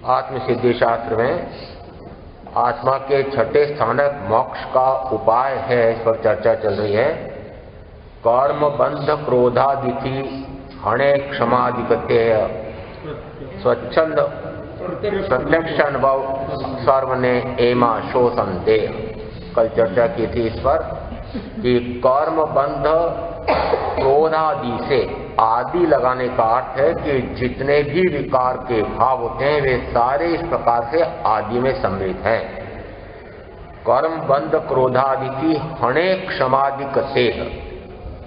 आत्मसिद्धि शास्त्र में आत्मा के छठे स्थानक मोक्ष का उपाय है, इस पर चर्चा चल रही है। कर्म बंध क्रोधादिति हणे क्षमाधिपत्य स्वच्छंद प्रत्यक्ष अनुभव सर्व ने एमा शो संदेह। कल चर्चा की थी इस पर कि कर्म बंध क्रोधादि से आदि लगाने का अर्थ है कि जितने भी विकार के भाव होते हैं वे सारे इस प्रकार से आदि में सम्मिलित हैं। कर्म बंध क्रोधादि की हणे क्षमाधिकते,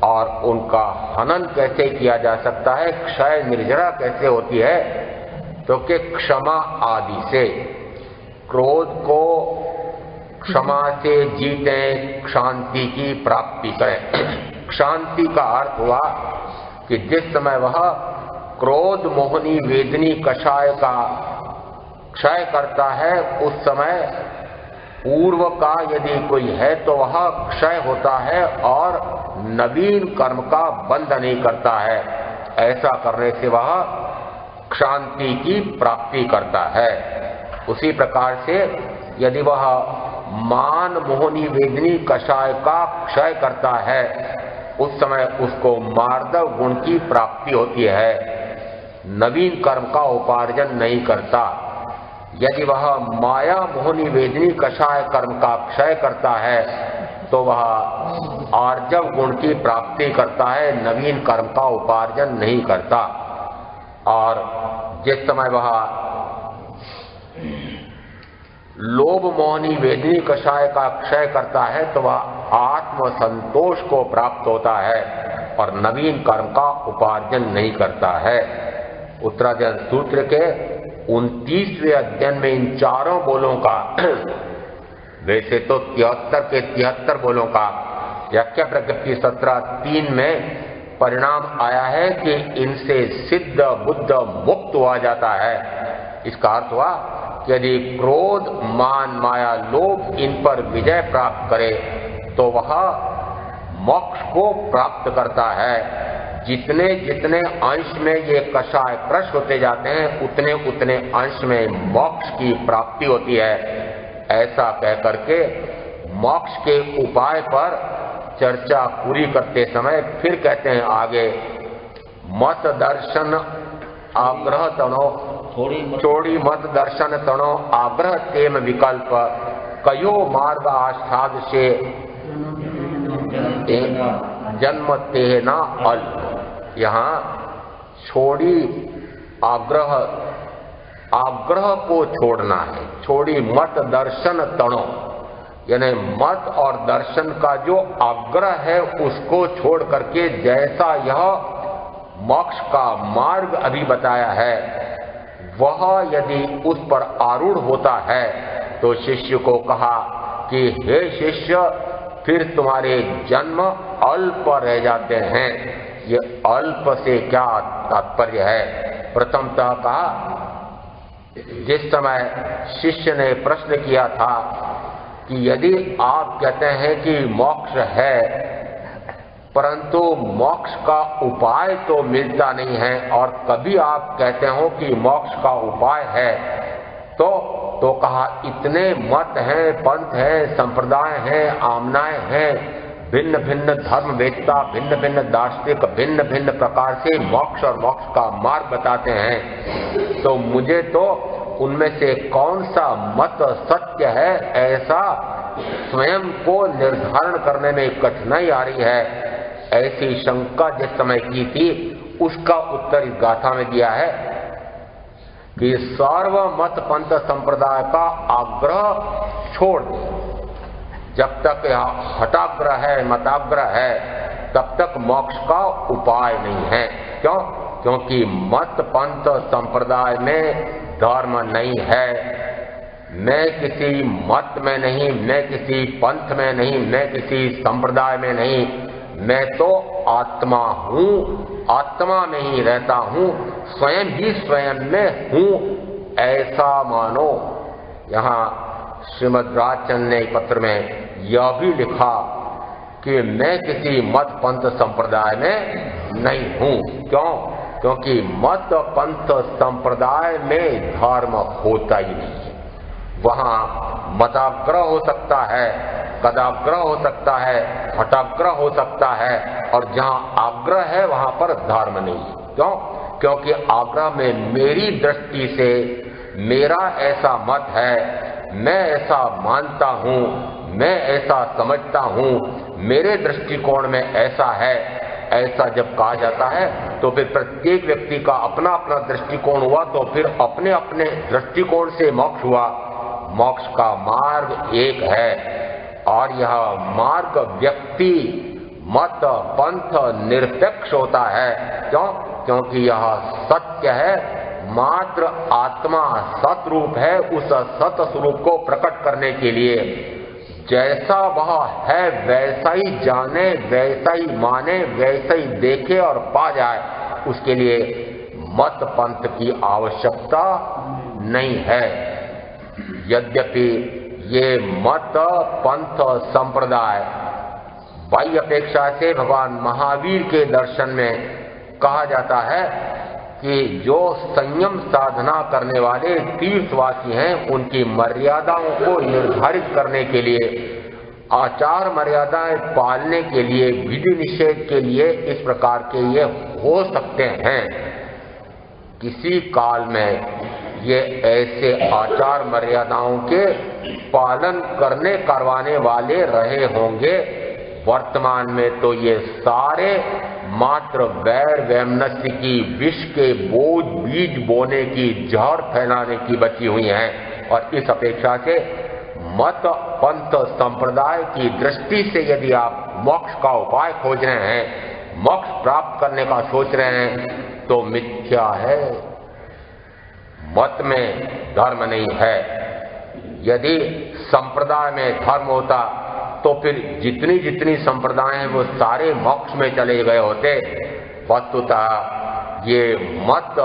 और उनका हनन कैसे किया जा सकता है, क्षय निर्जरा कैसे होती है, तो कि क्षमा आदि से। क्रोध को क्षमा से जीतें, शांति की प्राप्ति करें। शांति का अर्थ हुआ कि जिस समय वह क्रोध मोहनी वेदनी कषाय का क्षय करता है, उस समय पूर्व का यदि कोई है तो वह क्षय होता है और नवीन कर्म का बंध नहीं करता है। ऐसा करने से वह शांति की प्राप्ति करता है। उसी प्रकार से यदि वह मान मोहनी वेदनी कषाय का क्षय करता है, उस समय उसको मार्दव गुण की प्राप्ति होती है, नवीन कर्म का उपार्जन नहीं करता। यदि वह माया मोहनी वेदनी कषाय कर्म का क्षय करता है तो वह आर्जव गुण की प्राप्ति करता है, नवीन कर्म का उपार्जन नहीं करता। और जिस समय वह लोभ मोहनी वेदनी कषाय का क्षय करता है तो वह आत्म संतोष को प्राप्त होता है और नवीन कर्म का उपार्जन नहीं करता है। उत्तराधिकार सूत्र के 29वें अध्ययन में इन चारों बोलों का वैसे तो 73 के 73 बोलों का व्याख्या प्रकृति 17:3 में परिणाम आया है कि इनसे सिद्ध बुद्ध मुक्त हुआ जाता है। इसका अर्थ हुआ कि यदि क्रोध मान माया लोभ इन पर विजय प्राप्त करे तो वह मोक्ष को प्राप्त करता है। जितने जितने अंश में ये कषाय क्रश होते जाते हैं उतने उतने अंश में मोक्ष की प्राप्ति होती है। ऐसा कह करके मोक्ष के उपाय पर चर्चा पूरी करते समय फिर कहते हैं आगे, मत दर्शन आग्रह तणो छोड़ी मत दर्शन तणो आग्रह तेम विकल्प कयो मार्ग आस्थाद से जन्म तेना अल्प। यहाँ छोड़ी आग्रह, आग्रह को छोड़ना है। छोड़ी मत दर्शन तणो, यानी मत और दर्शन का जो आग्रह है उसको छोड़ करके जैसा यह मोक्ष का मार्ग अभी बताया है वह यदि उस पर आरूढ़ होता है तो शिष्य को कहा कि हे शिष्य, फिर तुम्हारे जन्म अल्प रह जाते हैं। ये अल्प से क्या तात्पर्य है? प्रथमतः कहा, जिस समय शिष्य ने प्रश्न किया था कि यदि आप कहते हैं कि मोक्ष है परंतु मोक्ष का उपाय तो मिलता नहीं है, और कभी आप कहते हो कि मोक्ष का उपाय है, तो कहा इतने मत हैं, पंथ हैं, संप्रदाय हैं, आमनाएं हैं, भिन्न भिन्न धर्म वेत्ता, भिन्न भिन्न दार्शनिक भिन्न भिन्न प्रकार से मोक्ष और मोक्ष का मार्ग बताते हैं, तो मुझे तो उनमें से कौन सा मत सत्य है ऐसा स्वयं को निर्धारण करने में कठिनाई आ रही है। ऐसी शंका जिस समय की थी उसका उत्तर इस गाथा में दिया है कि सर्व मत पंथ संप्रदाय का आग्रह छोड़ दे। जब तक हटाग्रह है, मताग्रह है, तब तक मोक्ष का उपाय नहीं है। क्यों? क्योंकि मत पंथ संप्रदाय में धर्म नहीं है। मैं किसी मत में नहीं, मैं किसी पंथ में नहीं, मैं किसी संप्रदाय में नहीं, मैं तो आत्मा हूँ, आत्मा में ही रहता हूँ, स्वयं ही स्वयं में हूँ, ऐसा मानो। यहाँ श्रीमद् राजचंद्र ने पत्र में यह भी लिखा कि मैं किसी मत पंथ संप्रदाय में नहीं हूँ। क्यों? क्योंकि मत पंथ संप्रदाय में धर्म होता ही नहीं है। वहां मताग्रह हो सकता है, कदाग्रह हो सकता है, हठाग्रह हो सकता है, और जहां आग्रह है वहां पर धर्म नहीं है। क्यों? क्योंकि आग्रह में मेरी दृष्टि से मेरा ऐसा मत है, मैं ऐसा मानता हूं, मैं ऐसा समझता हूं, मेरे दृष्टिकोण में ऐसा है, ऐसा जब कहा जाता है तो फिर प्रत्येक व्यक्ति का अपना अपना दृष्टिकोण हुआ, तो फिर अपने अपने दृष्टिकोण से मोक्ष हुआ। मोक्ष का मार्ग एक है और यह मार्ग व्यक्ति मत पंथ निरपेक्ष होता है। क्यों? क्योंकि यह सत्य है, मात्र आत्मा सतरूप है। उस सत स्वरूप को प्रकट करने के लिए जैसा वह है वैसा ही जाने, वैसा ही माने, वैसा ही देखे और पा जाए, उसके लिए मत पंथ की आवश्यकता नहीं है। यद्यपि ये मत पंथ संप्रदाय बाह्य अपेक्षा से भगवान महावीर के दर्शन में कहा जाता है कि जो संयम साधना करने वाले तीर्थवासी हैं, उनकी मर्यादाओं को निर्धारित करने के लिए, आचार मर्यादाएं पालने के लिए, विधि निषेध के लिए इस प्रकार के ये हो सकते हैं। किसी काल में ये ऐसे आचार मर्यादाओं के पालन करवाने वाले रहे होंगे। वर्तमान में तो ये सारे मात्र वैर वैमनस्य की विष के बीज बोने की, जहर फैलाने की बची हुई हैं। और इस अपेक्षा से मत पंथ संप्रदाय की दृष्टि से यदि आप मोक्ष का उपाय खोज रहे हैं, मोक्ष प्राप्त करने का सोच रहे हैं, तो मिथ्या है। मत में धर्म नहीं है। यदि संप्रदाय में धर्म होता तो फिर जितनी जितनी संप्रदाय हैं वो सारे मोक्ष में चले गए होते। वस्तुतः ये मत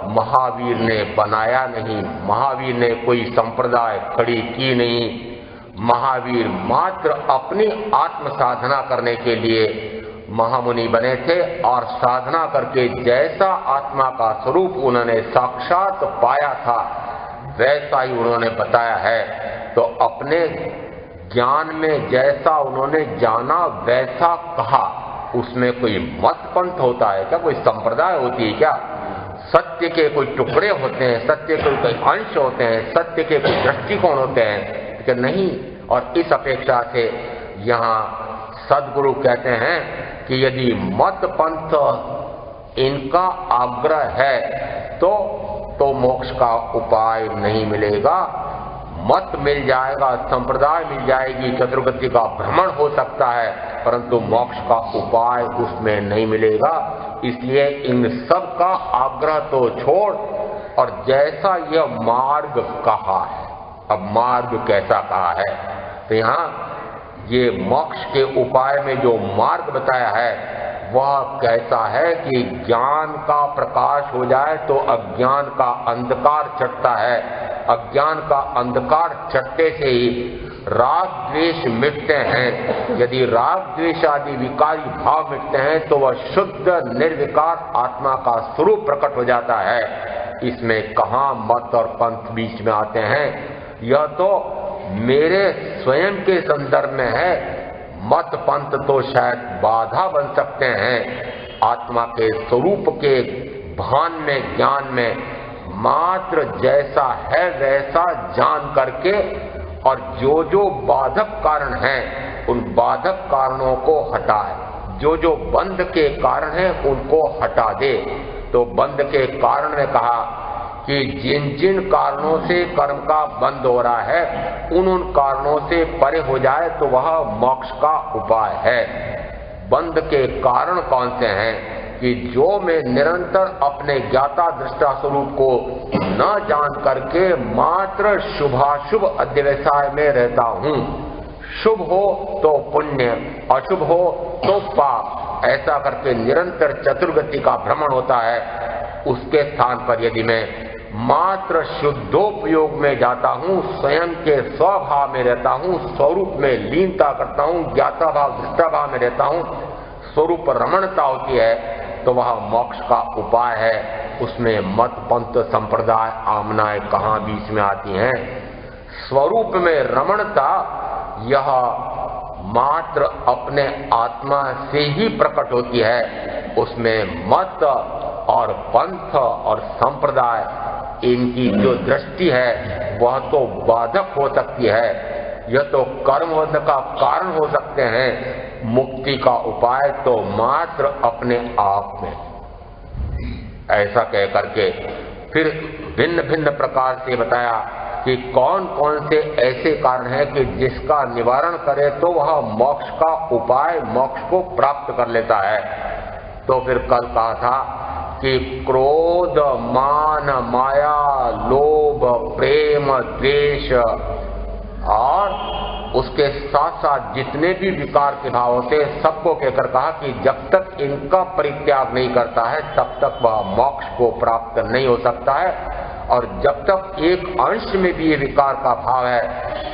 महावीर ने बनाया नहीं, महावीर ने कोई संप्रदाय खड़ी की नहीं। महावीर मात्र अपनी आत्म साधना करने के लिए महामुनि बने थे और साधना करके जैसा आत्मा का स्वरूप उन्होंने साक्षात पाया था वैसा ही उन्होंने बताया है। तो अपने ज्ञान में जैसा उन्होंने जाना वैसा कहा, उसमें कोई मत पंथ होता है क्या? कोई संप्रदाय होती है क्या? सत्य के कोई टुकड़े होते हैं, सत्य के कोई अंश होते हैं, सत्य के कोई दृष्टिकोण होते हैं कि नहीं? और इस अपेक्षा से यहाँ सदगुरु कहते हैं कि यदि मत पंथ इनका आग्रह है तो मोक्ष का उपाय नहीं मिलेगा। मत मिल जाएगा, संप्रदाय मिल जाएगी, चतुर्गति का भ्रमण हो सकता है, परंतु मोक्ष का उपाय उसमें नहीं मिलेगा। इसलिए इन सब का आग्रह तो छोड़, और जैसा यह मार्ग कहा है, अब मार्ग कैसा कहा है, तो यहाँ ये मोक्ष के उपाय में जो मार्ग बताया है वह कैसा है कि ज्ञान का प्रकाश हो जाए तो अज्ञान का अंधकार छटता है। अज्ञान का अंधकार छटने से ही राग द्वेष मिटते हैं। यदि राग द्वेष आदि विकारी भाव मिटते हैं तो वह शुद्ध निर्विकार आत्मा का स्वरूप प्रकट हो जाता है। इसमें कहाँ मत और पंथ बीच में आते हैं? यह तो मेरे स्वयं के संदर्भ में है। मत पंथ तो शायद बाधा बन सकते हैं। आत्मा के स्वरूप के भान में, ज्ञान में मात्र जैसा है वैसा जान करके, और जो जो बाधक कारण हैं उन बाधक कारणों को हटाए, जो जो बंध के कारण हैं उनको हटा दे। तो बंध के कारण ने कहा कि जिन जिन कारणों से कर्म का बंद हो रहा है उन कारणों से परे हो जाए तो वह मोक्ष का उपाय है। बंध के कारण कौन से हैं? कि जो मैं निरंतर अपने ज्ञाता दृष्टा स्वरूप को न जान करके मात्र शुभाशुभ अध्यवसाय में रहता हूँ। शुभ हो तो पुण्य, अशुभ हो तो पाप, ऐसा करके निरंतर चतुर्गति का भ्रमण होता है। उसके स्थान पर यदि मैं मात्र शुद्धोपयोग में जाता हूँ, स्वयं के स्वभाव में रहता हूँ, स्वरूप में लीनता करता हूँ, ज्ञाता भाव दृष्टा भाव में रहता हूँ, स्वरूप रमणता होती है, तो वह मोक्ष का उपाय है। उसमें मत पंथ संप्रदाय आमनाएं कहाँ बीच में आती हैं। स्वरूप में रमणता यह मात्र अपने आत्मा से ही प्रकट होती है। उसमें मत और पंथ और संप्रदाय इनकी जो दृष्टि है वह तो बाधक हो सकती है, यह तो कर्म होने का कारण हो सकते हैं। मुक्ति का उपाय तो मात्र अपने आप में। ऐसा कह करके फिर भिन्न भिन्न प्रकार से बताया कि कौन कौन से ऐसे कारण हैं कि जिसका निवारण करे तो वह मोक्ष का उपाय, मोक्ष को प्राप्त कर लेता है। तो फिर कल कहा था कि क्रोध, मान, माया, लोभ, प्रेम, द्वेष और उसके साथ साथ जितने भी विकार के भाव होते सबको कहकर कहा कि जब तक इनका परित्याग नहीं करता है तब तक वह मोक्ष को प्राप्त नहीं हो सकता है, और जब तक एक अंश में भी ये विकार का भाव है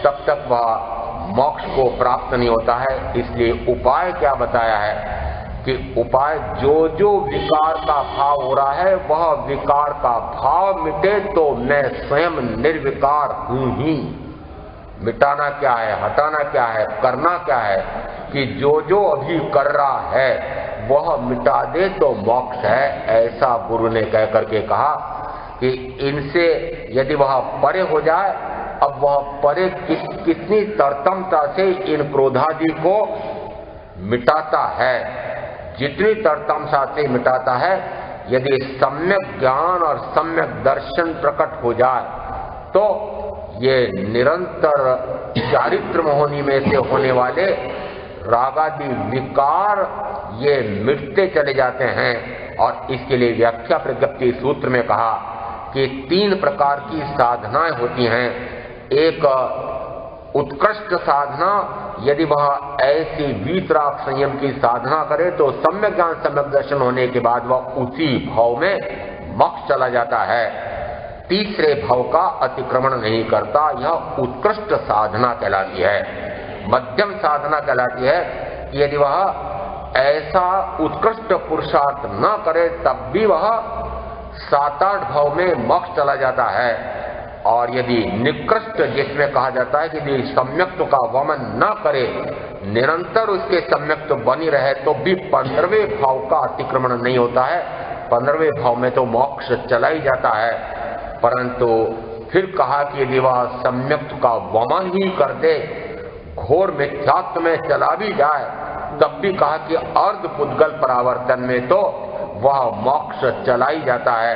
तब तक वह मोक्ष को प्राप्त नहीं होता है। इसलिए उपाय क्या बताया है कि उपाय जो जो विकार का भाव हो रहा है वह विकार का भाव मिटे तो मैं स्वयं निर्विकार हूं ही। मिटाना क्या है, हटाना क्या है, करना क्या है कि जो जो अभी कर रहा है वह मिटा दे तो मोक्ष है। ऐसा गुरु ने कह करके कहा कि इनसे यदि वह परे हो जाए, अब वह परे कितनी तरतमता से इन क्रोधादि को मिटाता है, जितनी तरतमता से मिटाता है। यदि सम्यक ज्ञान और सम्यक दर्शन प्रकट हो जाए तो ये निरंतर चारित्र मोहनी में से होने वाले रागादि विकार ये मिटते चले जाते हैं। और इसके लिए व्याख्या प्रज्ञप्ति सूत्र में कहा कि 3 प्रकार की साधनाएं होती हैं। एक उत्कृष्ट साधना, यदि वह ऐसी वीतराग संयम की साधना करे तो सम्यक ज्ञान सम्यक दर्शन होने के बाद वह उसी भाव में मोक्ष चला जाता है, तीसरे भाव का अतिक्रमण नहीं करता। यह उत्कृष्ट साधना कहलाती है। मध्यम साधना कहलाती है कि यदि वह ऐसा उत्कृष्ट पुरुषार्थ न करे तब भी वह 7-8 भाव में मोक्ष चला जाता है। और यदि निकृष्ट, जिसमें कहा जाता है कि यदि सम्यक्त्व का वमन न करे, निरंतर उसके सम्यक्त्व बनी रहे तो भी 15वें भाव का अतिक्रमण नहीं होता है। 15वें भाव में तो मोक्ष चला ही जाता है। परंतु फिर कहा कि यदि वह सम्यक्त्व का वमन ही कर दे, घोर मिथ्यात्व में चला भी जाए, तब भी कहा कि अर्ध पुद्गल परावर्तन में तो वह मोक्ष चला ही जाता है।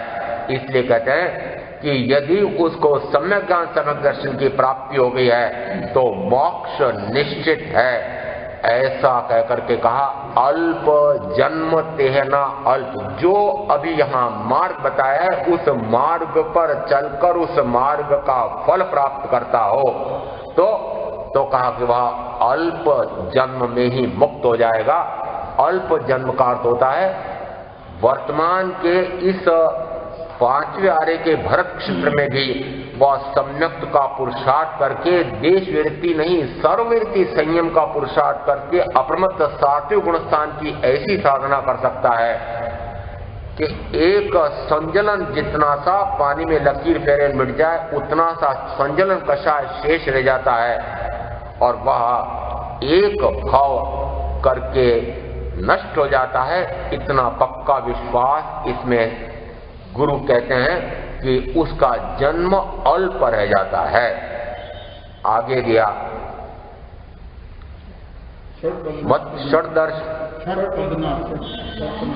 इसलिए कहते हैं कि यदि उसको सम्यक ज्ञान सम्यक दर्शन की प्राप्ति हो गई है तो मोक्ष निश्चित है। ऐसा कहकर के कहा अल्प जन्म तेहना अल्प, जो अभी यहाँ मार्ग बताया है उस मार्ग पर चलकर उस मार्ग का फल प्राप्त करता हो तो कहा कि वह अल्प जन्म में ही मुक्त हो जाएगा। अल्प जन्म का अर्थ होता है वर्तमान के इस 5वें आर्य के भरत क्षेत्र में भी वह सम्यक्त का पुरुषार्थ करके देश वृत्ति नहीं सर्ववृत्ति संयम का पुरुषार्थ करके अप्रमत्त 7वें गुण स्थान की ऐसी साधना कर सकता है कि एक संजलन जितना सा पानी में लकीर फेरे मिट जाए उतना सा संजलन कषाय शेष रह जाता है, और वह एक भाव करके नष्ट हो जाता है। इतना पक्का विश्वास इसमें गुरु कहते हैं कि उसका जन्म अल्प रह जाता है। आगे दिया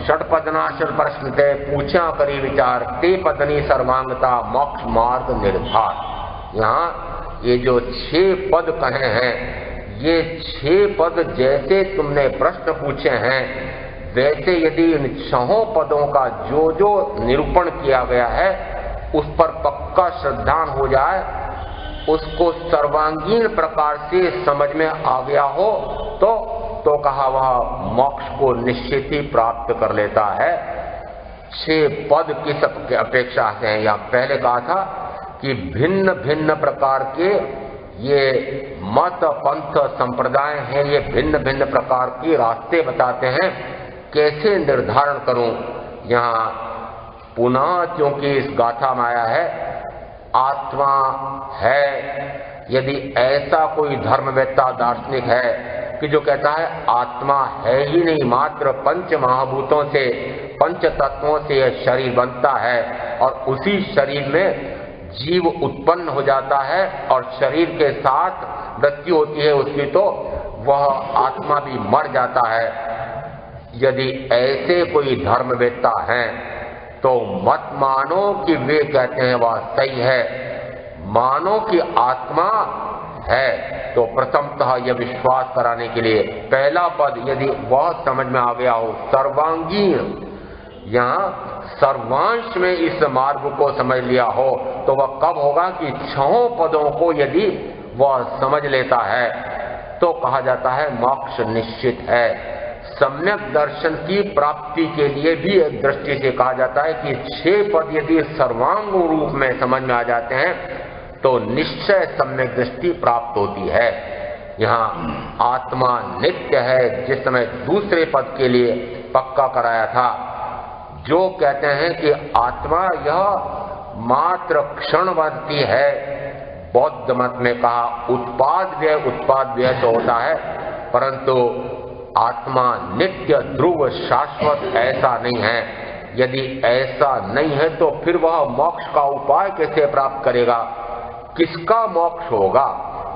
षटपदनाशर प्रश्न थे पूछा करी विचार ते पदनी सर्वांगता मोक्ष मार्ग निर्धार। यहाँ ये जो 6 पद कहे हैं, ये 6 पद जैसे तुमने प्रश्न पूछे हैं वैसे यदि इन 6 पदों का जो जो निरूपण किया गया है उस पर पक्का श्रद्धान हो जाए, उसको सर्वांगीण प्रकार से समझ में आ गया हो तो कहा वह मोक्ष को निश्चित ही प्राप्त कर लेता है। 6 पद किस अपेक्षा से हैं? या पहले कहा था कि भिन्न भिन्न प्रकार के ये मत पंथ संप्रदाय हैं, ये भिन्न भिन्न प्रकार के रास्ते बताते हैं। कैसे निर्धारण करूं? यहां पुनः क्योंकि इस गाथा में आया है आत्मा है, यदि ऐसा कोई धर्मवेत्ता दार्शनिक है कि जो कहता है आत्मा है ही नहीं, मात्र पंच महाभूतों से, पंच तत्वों से यह शरीर बनता है और उसी शरीर में जीव उत्पन्न हो जाता है और शरीर के साथ मृत्यु होती है उसकी, तो वह आत्मा भी मर जाता है। यदि ऐसे कोई धर्मवेत्ता हैं तो मत मानो कि वे कहते हैं वह सही है, मानो कि आत्मा है। तो प्रथमतः यह विश्वास कराने के लिए पहला पद यदि वह समझ में आ गया हो, सर्वांगीण, यहाँ सर्वांश में इस मार्ग को समझ लिया हो, तो वह कब होगा कि 6 पदों को यदि वह समझ लेता है तो कहा जाता है मोक्ष निश्चित है। सम्यक दर्शन की प्राप्ति के लिए भी एक दृष्टि से कहा जाता है कि 6 पद यदि सर्वांग रूप में समझ में आ जाते हैं तो निश्चय सम्यक दृष्टि प्राप्त होती है। यहाँ आत्मा नित्य है, जिस समय दूसरे पद के लिए पक्का कराया था, जो कहते हैं कि आत्मा यह मात्र क्षणवर्ती है। बौद्ध मत में कहा उत्पाद व्यय तो होता है, परंतु आत्मा नित्य ध्रुव शाश्वत ऐसा नहीं है। यदि ऐसा नहीं है तो फिर वह मोक्ष का उपाय कैसे प्राप्त करेगा? किसका मोक्ष होगा?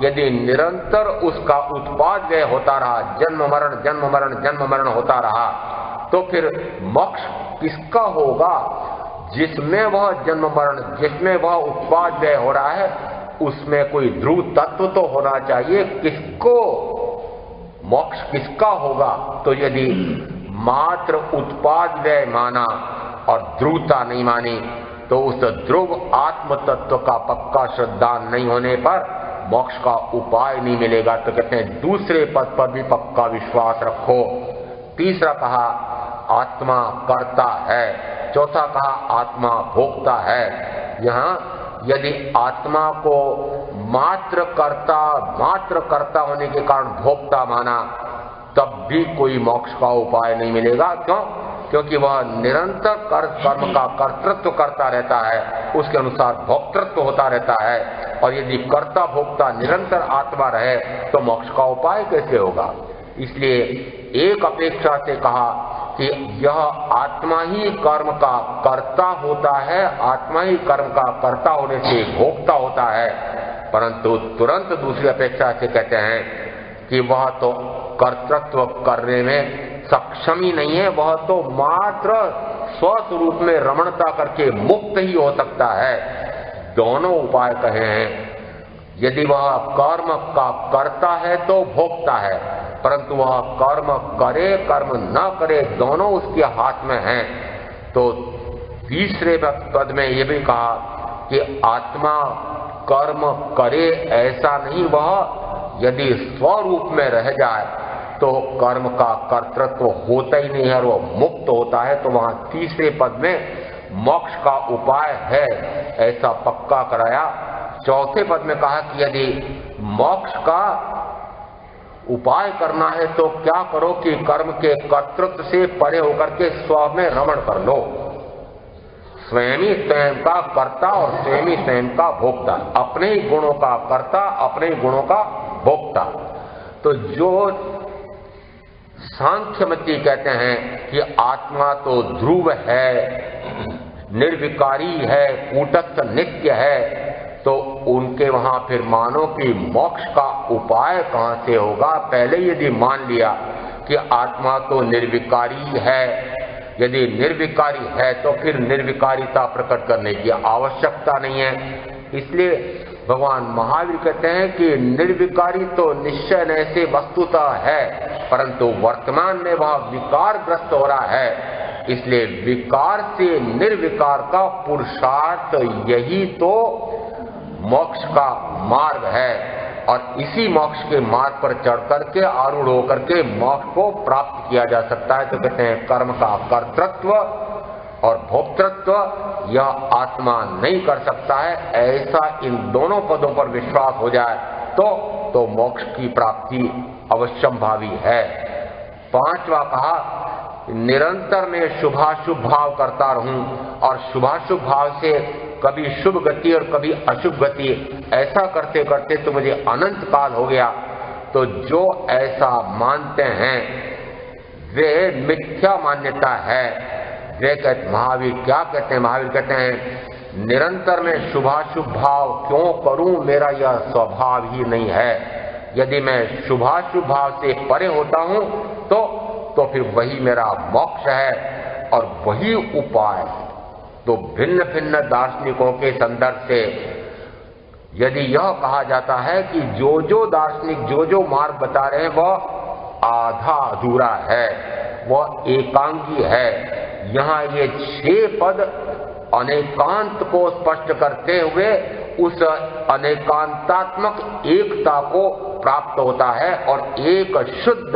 यदि निरंतर उसका उत्पाद व्यय होता रहा, जन्म मरण जन्म मरण जन्म मरण होता रहा, तो फिर मोक्ष किसका होगा? जिसमें वह जन्म मरण, जिसमें वह उत्पाद व्यय हो रहा है, उसमें कोई ध्रुव तत्व तो होना चाहिए। किसको मोक्ष किसका होगा? तो यदि मात्र उत्पाद व्यय माना और ध्रुवता नहीं मानी, तो उस ध्रुव आत्म तत्व का पक्का श्रद्धान नहीं होने पर मोक्ष का उपाय नहीं मिलेगा। तो कहते हैं दूसरे पद पर भी पक्का विश्वास रखो। तीसरा कहा आत्मा कर्ता है, चौथा कहा आत्मा भोक्ता है। यहाँ यदि आत्मा को मात्र कर्ता होने के कारण भोक्ता माना, तब भी कोई मोक्ष का उपाय नहीं मिलेगा। क्यों? क्योंकि वह निरंतर कर्म का कर्तृत्व करता रहता है, उसके अनुसार भोक्तृत्व होता रहता है। और यदि कर्ता भोक्ता निरंतर आत्मा रहे तो मोक्ष का उपाय कैसे होगा? इसलिए एक अपेक्षा से कहा कि यह आत्मा ही कर्म का कर्ता होता है, आत्मा ही कर्म का कर्ता होने से भोक्ता होता है। परंतु तुरंत दूसरी अपेक्षा से कहते हैं कि वह तो कर्तृत्व करने में सक्षम ही नहीं है, वह तो मात्र स्वस्वरूप में रमणता करके मुक्त ही हो सकता है। दोनों उपाय कहे हैं। यदि वह कर्म का कर्ता है तो भोक्ता है, परंतु वह कर्म करे कर्म न करे दोनों उसके हाथ में हैं। तो तीसरे पद में यह भी कहा कि आत्मा कर्म करे ऐसा नहीं, वह यदि स्वरूप में रह जाए तो कर्म का कर्तृत्व होता ही नहीं है और वह मुक्त होता है। तो वहां तीसरे पद में मोक्ष का उपाय है ऐसा पक्का कराया। चौथे पद में कहा कि यदि मोक्ष का उपाय करना है तो क्या करो कि कर्म के कर्तृत्व से परे होकर के स्व में रमण कर लो। स्वयं ही स्वयं का कर्ता और स्वयं ही स्वयं का भोक्ता, अपने ही गुणों का कर्ता अपने ही गुणों का भोक्ता। तो जो सांख्यमती कहते हैं कि आत्मा तो ध्रुव है, निर्विकारी है, कूटस्थ नित्य है, तो उनके वहां फिर मानो कि मोक्ष का उपाय कहां से होगा? पहले यदि मान लिया कि आत्मा तो निर्विकारी है, यदि निर्विकारी है तो फिर निर्विकारिता प्रकट करने की आवश्यकता नहीं है। इसलिए भगवान महावीर कहते हैं कि निर्विकारी तो निश्चय न से वस्तुतः है, परंतु वर्तमान में वह विकारग्रस्त हो रहा है। इसलिए विकार से निर्विकार का पुरुषार्थ यही तो मोक्ष का मार्ग है और इसी मोक्ष के मार्ग पर चढ़ करके आरूढ़ होकर के मोक्ष को प्राप्त किया जा सकता है। तो कहते हैं कर्म का कर्तृत्व और भोक्तृत्व यह आत्मा नहीं कर सकता है। ऐसा इन दोनों पदों पर विश्वास हो जाए तो मोक्ष की प्राप्ति अवश्यंभावी है। पांचवा कहा निरंतर मैं शुभाशुभ भाव करता रहूं और शुभाशुभ भाव से कभी शुभ गति और कभी अशुभ गति, ऐसा करते करते तो मुझे अनंत काल हो गया। तो जो ऐसा मानते हैं वे मिथ्या मान्यता है। वे कहते, महावीर क्या कहते हैं? महावीर कहते हैं निरंतर मैं शुभाशुभ भाव क्यों करूं, मेरा यह स्वभाव ही नहीं है। यदि मैं शुभाशुभ भाव से परे होता हूं तो फिर वही मेरा मोक्ष है और वही उपाय। तो भिन्न भिन्न दार्शनिकों के संदर्भ से यदि यह कहा जाता है कि जो दार्शनिक जो मार्ग बता रहे हैं वह आधा अधूरा है, वह एकांगी है। यहाँ ये 6 पद अनेकांत को स्पष्ट करते हुए उस अनेकांतात्मक एकता को प्राप्त होता है और एक शुद्ध